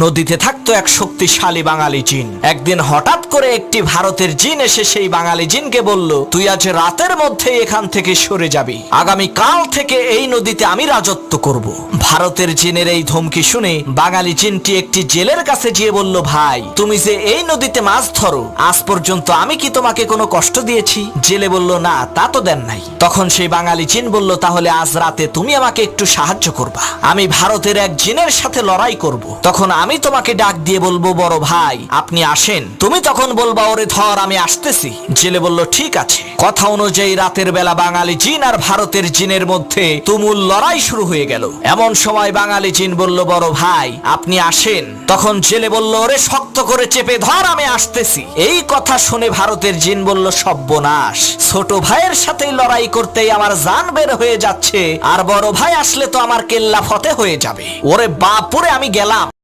নদীতে থাকতো এক শক্তিশালী বাঙালি জিন। একদিন হঠাৎ করে একটি ভারতের জিন এসে সেই বাঙালি জিনকে বলল, তুই আজ রাতের মধ্যে এখান থেকে সরে যাবি, আগামী কাল থেকে এই নদীতে আমি রাজত্ব করব। ভারতের জিনের এই ধমকি শুনে বাঙালি জিনটি একটি জেলের কাছে গিয়ে বলল, ভাই তুমি যে এই নদীতে মাছ ধরো, আজ পর্যন্ত আমি কি তোমাকে কোনো কষ্ট দিয়েছি? জেলে বলল, না তা তো দেন নাই। তখন সেই বাঙালি জিন বলল, তাহলে আজ রাতে তুমি আমাকে একটু সাহায্য করবা, আমি ভারতের এক জিনের সাথে লড়াই করব। তখন আমি তোমাকে ডাক দিয়ে বলবো, বড় ভাই আপনি আসেন। তুমি তখন বলবা, ওরে ধর আমি আসতেছি। জেলে বলল, ঠিক আছে। কথা অনুযায়ী রাতের বেলা বাঙালি জিন আর ভারতের জিনের মধ্যে তুমুল লড়াই শুরু হয়ে গেল। এমন সময় বাঙালি জিন বলল, বড় ভাই আপনি আসেন। তখন জেলে বলল, ওরে শক্ত করে চেপে ধর আমি আসতেছি। এই কথা শুনে ভারতের জিন বলল, সর্বনাশ, ছোট ভাইয়ের সাথেই লড়াই করতেই আমার জান বের হয়ে যাচ্ছে, আর বড় ভাই আসলে তো আমার কেল্লা ফতে হয়ে যাবে। ওরে বাপুরে, আমি গেলাম।